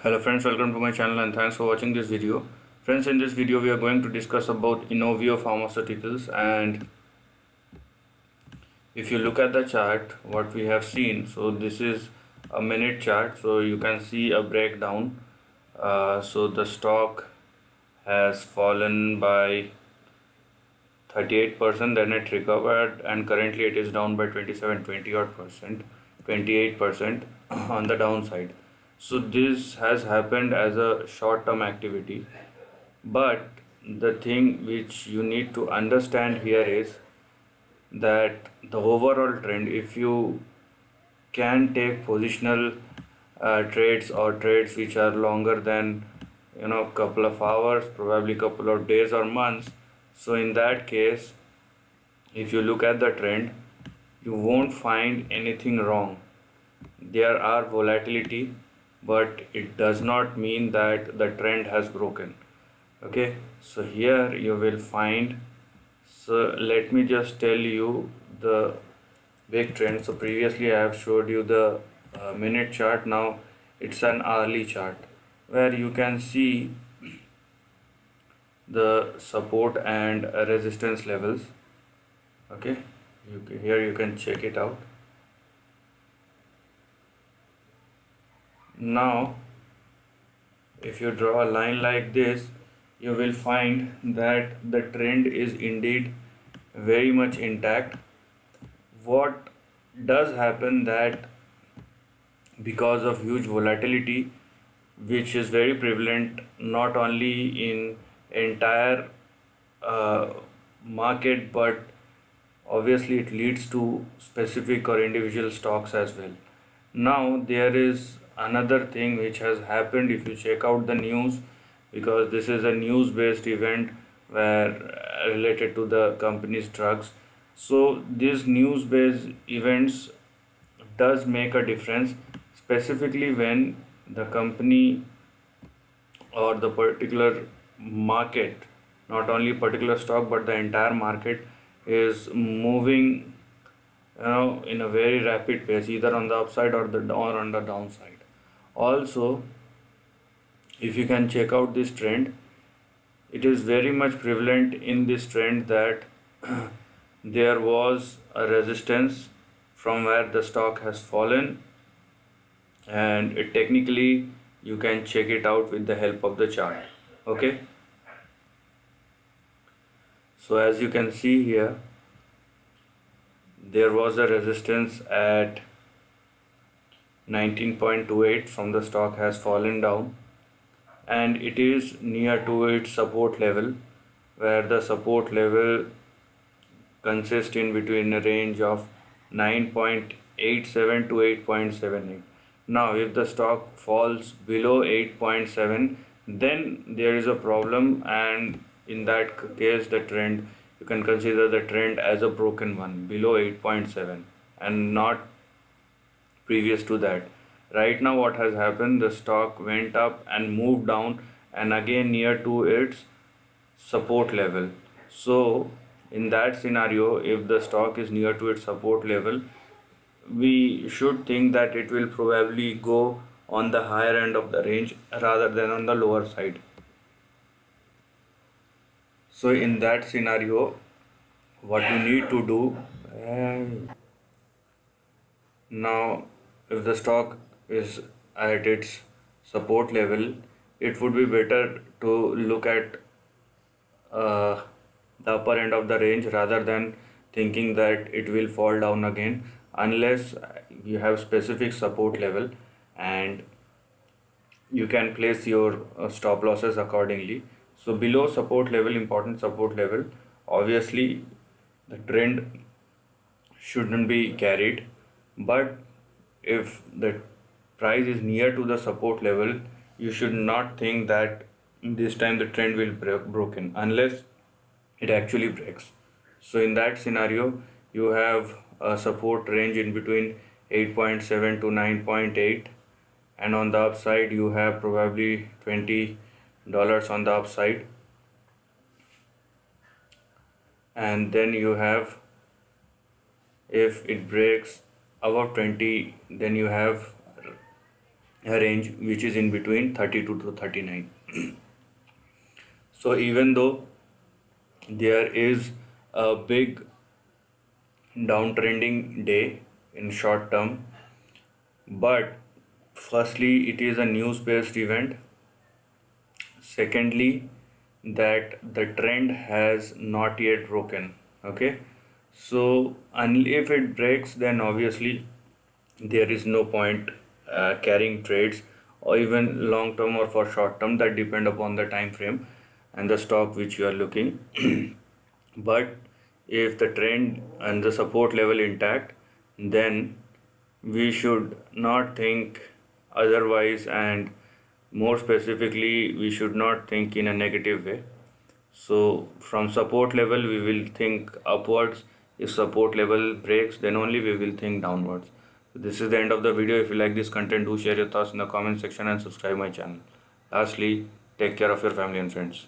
Hello friends, welcome to my channel and thanks for watching this video. Friends, in this video we are going to discuss about Inovio Pharmaceuticals, and if you look at the chart what we have seen, so this is a minute chart, so you can see a breakdown. So the stock has fallen by 38%, then it recovered and currently it is down by 27 20 odd percent, 28% on the downside. So this has happened as a short term activity. But the thing which you need to understand here is that the overall trend, if you can take positional trades or trades which are longer than couple of hours, probably couple of days or months, so in that case, if you look at the trend, you won't find anything wrong. There are volatility, but it does not mean that the trend has broken. Okay, so here you will find, so let me just tell you the big trend. So previously I have showed you the minute chart. Now it's an hourly chart where you can see the support and resistance levels. Okay, here you can check it out. Now if you draw a line like this, you will find that the trend is indeed very much intact. What does happen that because of huge volatility which is very prevalent not only in entire uh, market, but obviously it leads to specific or individual stocks as well. Now there is another thing which has happened. If you check out the news, because this is a news based event where related to the company's drugs, so these news based events does make a difference, specifically when the company or the particular market, not only particular stock but the entire market, is moving in a very rapid pace, either on the upside or on the downside. Also, if you can check out this trend, it is very much prevalent in this trend that there was a resistance from where the stock has fallen, and it technically you can check it out with the help of the chart. Okay, so as you can see here, there was a resistance at 19.28 from the stock has fallen down, and it is near to its support level, where the support level consists in between a range of 9.87 to 8.78. Now if the stock falls below 8.7, then there is a problem, and in that case the trend, you can consider the trend as a broken one below 8.7 and not previous to that. Right now what has happened, the stock went up and moved down and again near to its support level. So in that scenario, if the stock is near to its support level, we should think that it will probably go on the higher end of the range rather than on the lower side. So in that scenario, what you need to do, now if the stock is at its support level, it would be better to look at uh, the upper end of the range rather than thinking that it will fall down again, unless you have specific support level, and you can place your stop losses accordingly. So below support level, important support level, obviously the trend shouldn't be carried, but if the price is near to the support level, you should not think that this time the trend will broken unless it actually breaks. So in that scenario, you have a support range in between 8.7 to 9.8, and on the upside you have probably $20 on the upside, and then you have, if it breaks above 20, then you have a range which is in between 32 to 39. So even though there is a big downtrending day in short term, but firstly it is a news based event. Secondly, that the trend has not yet broken. Okay, so if it breaks, then obviously there is no point carrying trades, or even long term or for short term, that depend upon the time frame and the stock which you are looking. But if the trend and the support level intact, then we should not think otherwise, and more specifically we should not think in a negative way. So from support level we will think upwards. If support level breaks, then only we will think downwards. So this is the end of the video. If you like this content, do share your thoughts in the comment section and subscribe my channel. Lastly, take care of your family and friends.